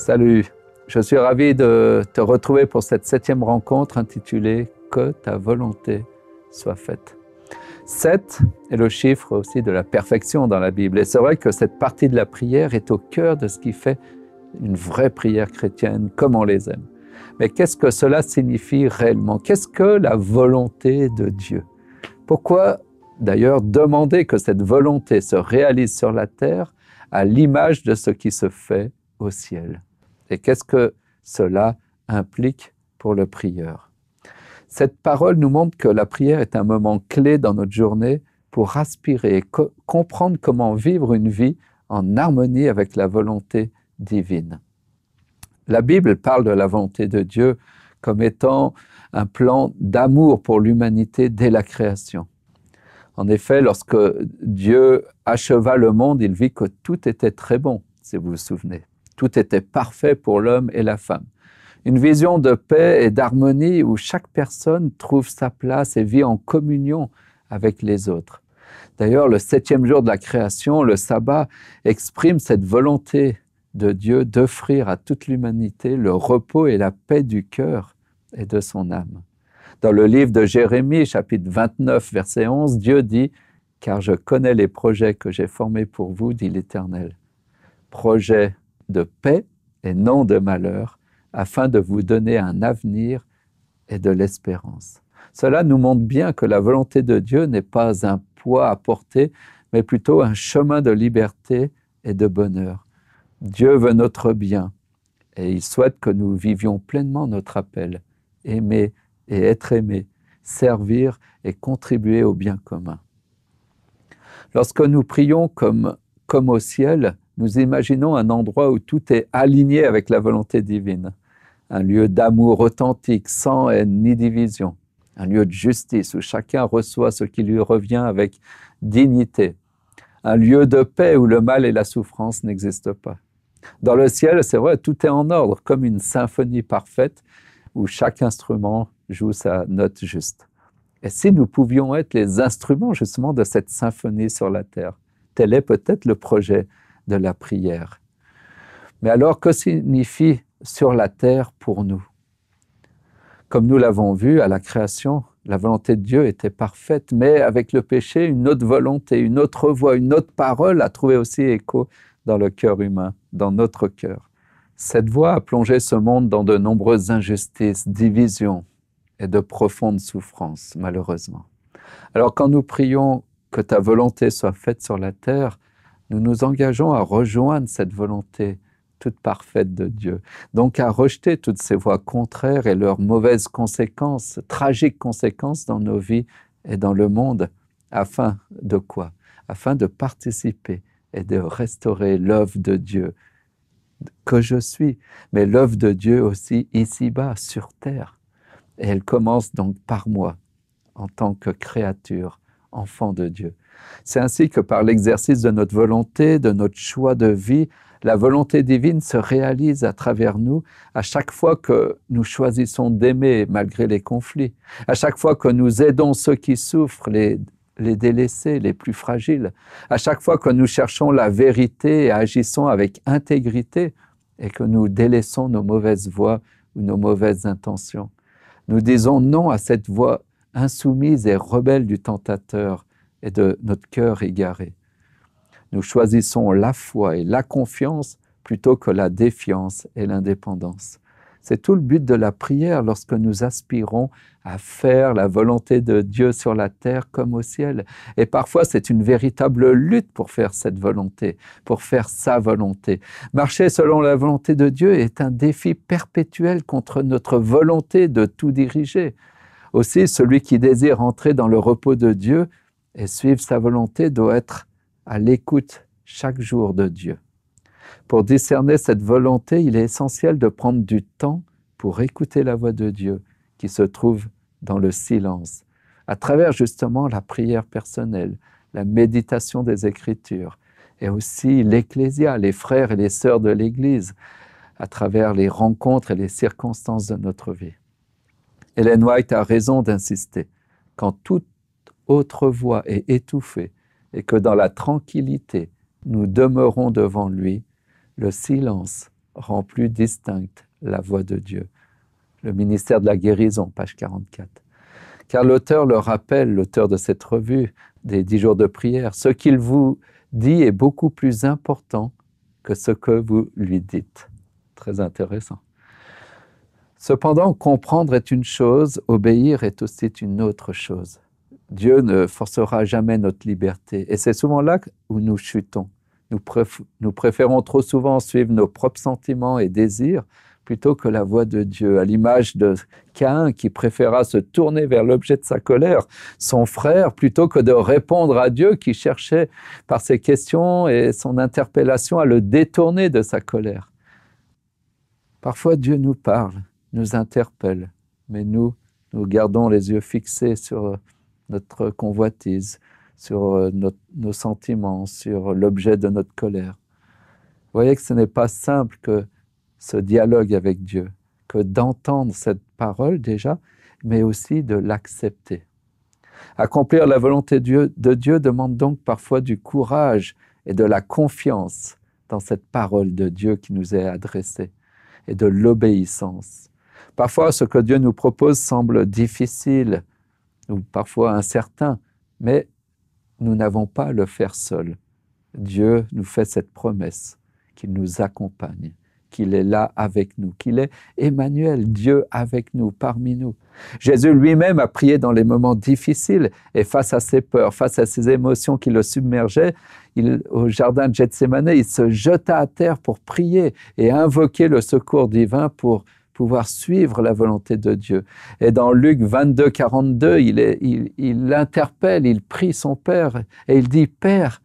Salut, je suis ravi de te retrouver pour cette 7e rencontre intitulée « Que ta volonté soit faite ». 7 est le chiffre aussi de la perfection dans la Bible. Et c'est vrai que cette partie de la prière est au cœur de ce qui fait une vraie prière chrétienne, comme on les aime. Mais qu'est-ce que cela signifie réellement? Qu'est-ce que la volonté de Dieu? Pourquoi d'ailleurs demander que cette volonté se réalise sur la terre à l'image de ce qui se fait au ciel? Et qu'est-ce que cela implique pour le prieur? Cette parole nous montre que la prière est un moment clé dans notre journée pour aspirer et comprendre comment vivre une vie en harmonie avec la volonté divine. La Bible parle de la volonté de Dieu comme étant un plan d'amour pour l'humanité dès la création. En effet, lorsque Dieu acheva le monde, il vit que tout était très bon, si vous vous souvenez. Tout était parfait pour l'homme et la femme. Une vision de paix et d'harmonie où chaque personne trouve sa place et vit en communion avec les autres. D'ailleurs, le 7e jour de la création, le sabbat, exprime cette volonté de Dieu d'offrir à toute l'humanité le repos et la paix du cœur et de son âme. Dans le livre de Jérémie, chapitre 29, verset 11, Dieu dit « Car je connais les projets que j'ai formés pour vous, dit l'Éternel. Projets de paix et non de malheur, afin de vous donner un avenir et de l'espérance. » Cela nous montre bien que la volonté de Dieu n'est pas un poids à porter, mais plutôt un chemin de liberté et de bonheur. Dieu veut notre bien et il souhaite que nous vivions pleinement notre appel, aimer et être aimé, servir et contribuer au bien commun. Lorsque nous prions comme au ciel, nous imaginons un endroit où tout est aligné avec la volonté divine. Un lieu d'amour authentique, sans haine ni division. Un lieu de justice où chacun reçoit ce qui lui revient avec dignité. Un lieu de paix où le mal et la souffrance n'existent pas. Dans le ciel, c'est vrai, tout est en ordre, comme une symphonie parfaite où chaque instrument joue sa note juste. Et si nous pouvions être les instruments justement de cette symphonie sur la terre, tel est peut-être le projet de la prière. Mais alors, que signifie sur la terre pour nous? Comme nous l'avons vu à la création, la volonté de Dieu était parfaite, mais avec le péché, une autre volonté, une autre voix, une autre parole a trouvé aussi écho dans le cœur humain, dans notre cœur. Cette voix a plongé ce monde dans de nombreuses injustices, divisions et de profondes souffrances, malheureusement. Alors quand nous prions que ta volonté soit faite sur la terre, nous nous engageons à rejoindre cette volonté toute parfaite de Dieu. Donc à rejeter toutes ces voies contraires et leurs mauvaises conséquences, tragiques conséquences dans nos vies et dans le monde, afin de quoi? Afin de participer et de restaurer l'œuvre de Dieu que je suis, mais l'œuvre de Dieu aussi ici-bas, sur terre. Et elle commence donc par moi, en tant que créature, enfant de Dieu. C'est ainsi que par l'exercice de notre volonté, de notre choix de vie, la volonté divine se réalise à travers nous à chaque fois que nous choisissons d'aimer malgré les conflits, à chaque fois que nous aidons ceux qui souffrent, les délaissés, les plus fragiles, à chaque fois que nous cherchons la vérité et agissons avec intégrité et que nous délaissons nos mauvaises voies ou nos mauvaises intentions. Nous disons non à cette voie insoumise et rebelle du tentateur et de notre cœur égaré. Nous choisissons la foi et la confiance plutôt que la défiance et l'indépendance. C'est tout le but de la prière lorsque nous aspirons à faire la volonté de Dieu sur la terre comme au ciel. Et parfois, c'est une véritable lutte pour faire cette volonté, pour faire sa volonté. Marcher selon la volonté de Dieu est un défi perpétuel contre notre volonté de tout diriger. Aussi, celui qui désire entrer dans le repos de Dieu et suivre sa volonté doit être à l'écoute chaque jour de Dieu. Pour discerner cette volonté, il est essentiel de prendre du temps pour écouter la voix de Dieu qui se trouve dans le silence, à travers justement la prière personnelle, la méditation des Écritures et aussi l'Ecclésia, les frères et les sœurs de l'Église, à travers les rencontres et les circonstances de notre vie. Ellen White a raison d'insister. Quand toute autre voix est étouffée et que dans la tranquillité, nous demeurons devant lui, le silence rend plus distincte la voix de Dieu. Le ministère de la guérison, page 44. Car l'auteur le rappelle, l'auteur de cette revue des 10 jours de prière, ce qu'il vous dit est beaucoup plus important que ce que vous lui dites. Très intéressant. Cependant, comprendre est une chose, obéir est aussi une autre chose. Dieu ne forcera jamais notre liberté. Et c'est souvent là où nous chutons. Nous préférons trop souvent suivre nos propres sentiments et désirs plutôt que la voix de Dieu, à l'image de Caïn qui préféra se tourner vers l'objet de sa colère, son frère, plutôt que de répondre à Dieu qui cherchait par ses questions et son interpellation à le détourner de sa colère. Parfois Dieu nous parle, nous interpelle, mais nous gardons les yeux fixés sur notre convoitise, sur nos sentiments, sur l'objet de notre colère. Vous voyez que ce n'est pas simple que ce dialogue avec Dieu, que d'entendre cette parole déjà, mais aussi de l'accepter. Accomplir la volonté de Dieu demande donc parfois du courage et de la confiance dans cette parole de Dieu qui nous est adressée, et de l'obéissance. Parfois, ce que Dieu nous propose semble difficile ou parfois incertain, mais nous n'avons pas à le faire seul. Dieu nous fait cette promesse qu'il nous accompagne, qu'il est là avec nous, qu'il est Emmanuel, Dieu avec nous, parmi nous. Jésus lui-même a prié dans les moments difficiles et face à ses peurs, face à ses émotions qui le submergeaient, au jardin de Gethsémane, il se jeta à terre pour prier et invoquer le secours divin pour pouvoir suivre la volonté de Dieu. Et dans Luc 22, 42, il l'interpelle, il prie son Père et il dit « Père,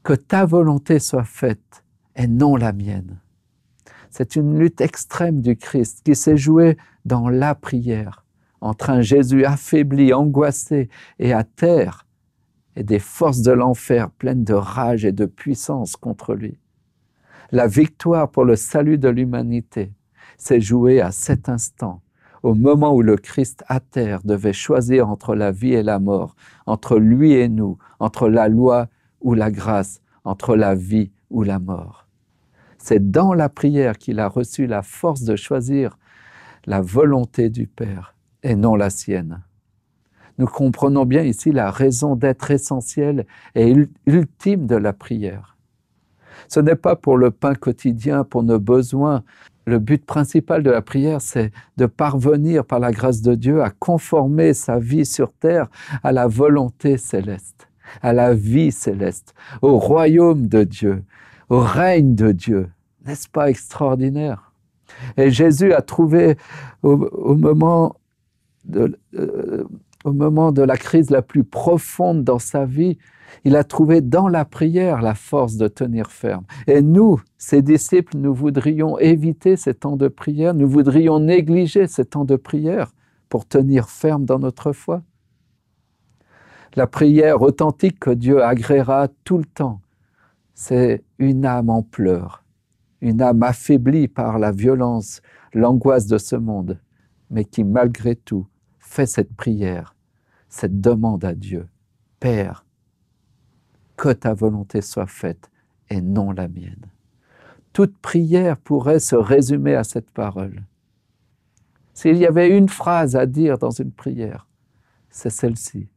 que ta volonté soit faite et non la mienne ». C'est une lutte extrême du Christ qui s'est jouée dans la prière, entre un Jésus affaibli, angoissé et à terre, et des forces de l'enfer pleines de rage et de puissance contre lui. La victoire pour le salut de l'humanité s'est jouée à cet instant, au moment où le Christ à terre devait choisir entre la vie et la mort, entre lui et nous, entre la loi ou la grâce, entre la vie ou la mort. C'est dans la prière qu'il a reçu la force de choisir la volonté du Père et non la sienne. Nous comprenons bien ici la raison d'être essentielle et ultime de la prière. Ce n'est pas pour le pain quotidien, pour nos besoins. Le but principal de la prière, c'est de parvenir par la grâce de Dieu à conformer sa vie sur terre à la volonté céleste, à la vie céleste, au royaume de Dieu, au règne de Dieu. N'est-ce pas extraordinaire? Et Jésus a trouvé au moment de la crise la plus profonde dans sa vie, il a trouvé dans la prière la force de tenir ferme. Et nous, ses disciples, nous voudrions éviter ces temps de prière, nous voudrions négliger ces temps de prière pour tenir ferme dans notre foi. La prière authentique que Dieu agréera tout le temps, c'est une âme en pleurs, une âme affaiblie par la violence, l'angoisse de ce monde, mais qui malgré tout fait cette prière, cette demande à Dieu. Père, que ta volonté soit faite et non la mienne. Toute prière pourrait se résumer à cette parole. S'il y avait une phrase à dire dans une prière, c'est celle-ci.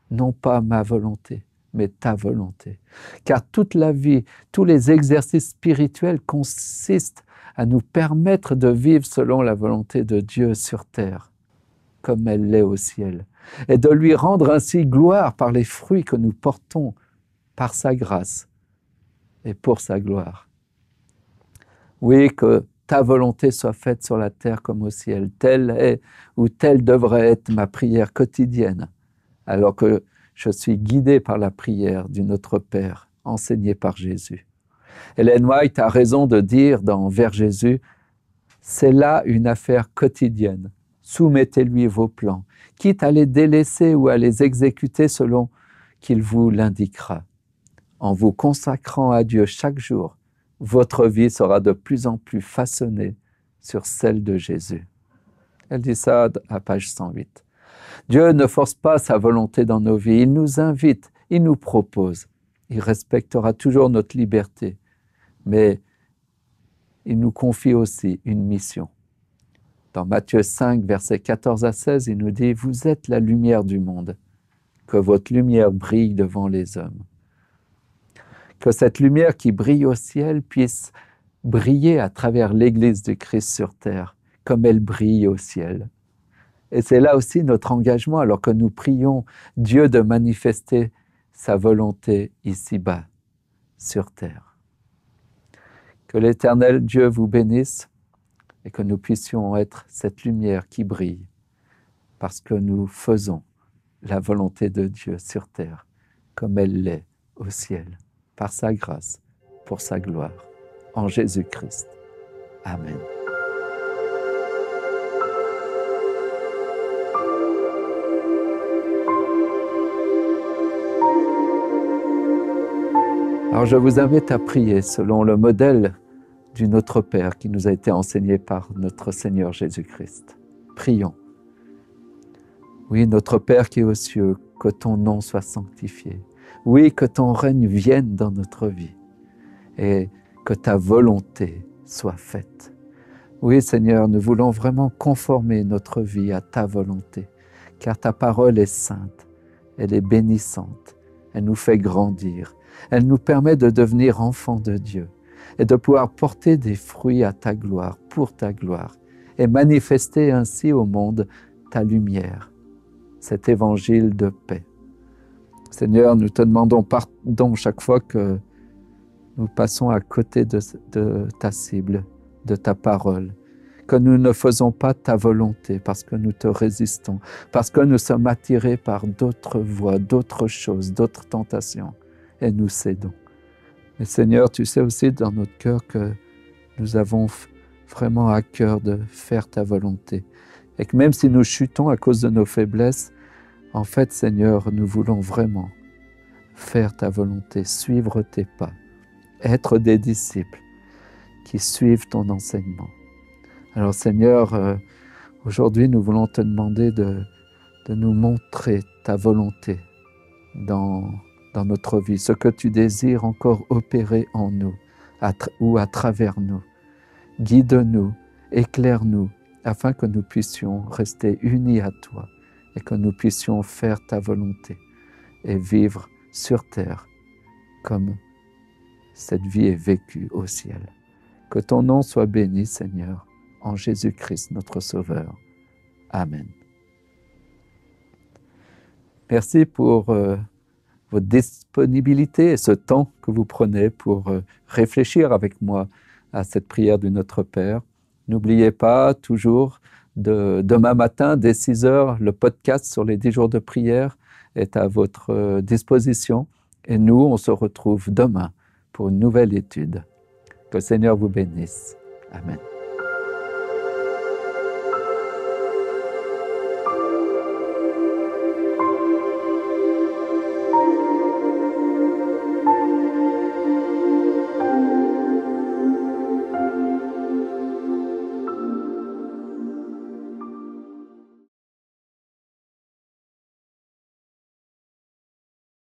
Non pas ma volonté, mais ta volonté. Car toute la vie, tous les exercices spirituels consistent à nous permettre de vivre selon la volonté de Dieu sur terre, comme elle l'est au ciel, et de lui rendre ainsi gloire par les fruits que nous portons par sa grâce et pour sa gloire. Oui, que ta volonté soit faite sur la terre comme au ciel. Telle est ou telle devrait être ma prière quotidienne, alors que je suis guidé par la prière du Notre Père, enseignée par Jésus. Ellen White a raison de dire dans Vers Jésus, c'est là une affaire quotidienne. Soumettez-lui vos plans, quitte à les délaisser ou à les exécuter selon qu'il vous l'indiquera. En vous consacrant à Dieu chaque jour, votre vie sera de plus en plus façonnée sur celle de Jésus. Elle dit ça à page 108. Dieu ne force pas sa volonté dans nos vies, il nous invite, il nous propose. Il respectera toujours notre liberté, mais il nous confie aussi une mission. Dans Matthieu 5, versets 14 à 16, il nous dit « Vous êtes la lumière du monde, que votre lumière brille devant les hommes. » Que cette lumière qui brille au ciel puisse briller à travers l'Église du Christ sur terre, comme elle brille au ciel. Et c'est là aussi notre engagement, alors que nous prions Dieu de manifester sa volonté ici-bas, sur terre. Que l'Éternel Dieu vous bénisse et que nous puissions être cette lumière qui brille, parce que nous faisons la volonté de Dieu sur terre, comme elle l'est au ciel, par sa grâce, pour sa gloire, en Jésus-Christ. Amen. Alors je vous invite à prier selon le modèle du Notre Père qui nous a été enseigné par notre Seigneur Jésus-Christ. Prions. Oui, notre Père qui est aux cieux, que ton nom soit sanctifié. Oui, que ton règne vienne dans notre vie et que ta volonté soit faite. Oui, Seigneur, nous voulons vraiment conformer notre vie à ta volonté, car ta parole est sainte, elle est bénissante, elle nous fait grandir, elle nous permet de devenir enfants de Dieu et de pouvoir porter des fruits à ta gloire, pour ta gloire, et manifester ainsi au monde ta lumière, cet évangile de paix. Seigneur, nous te demandons pardon chaque fois que nous passons à côté de ta cible, de ta parole, que nous ne faisons pas ta volonté parce que nous te résistons, parce que nous sommes attirés par d'autres voies, d'autres choses, d'autres tentations, et nous cédons. Mais Seigneur, tu sais aussi dans notre cœur que nous avons vraiment à cœur de faire ta volonté, et que même si nous chutons à cause de nos faiblesses, en fait, Seigneur, nous voulons vraiment faire ta volonté, suivre tes pas, être des disciples qui suivent ton enseignement. Alors Seigneur, aujourd'hui nous voulons te demander de nous montrer ta volonté dans notre vie, ce que tu désires encore opérer en nous ou à travers nous. Guide-nous, éclaire-nous, afin que nous puissions rester unis à toi et que nous puissions faire ta volonté et vivre sur terre comme cette vie est vécue au ciel. Que ton nom soit béni, Seigneur, en Jésus-Christ, notre Sauveur. Amen. Merci pour votre disponibilité et ce temps que vous prenez pour réfléchir avec moi à cette prière du Notre Père. N'oubliez pas toujours, demain matin, dès 6 heures, le podcast sur les 10 jours de prière est à votre disposition. Et nous, on se retrouve demain pour une nouvelle étude. Que le Seigneur vous bénisse. Amen.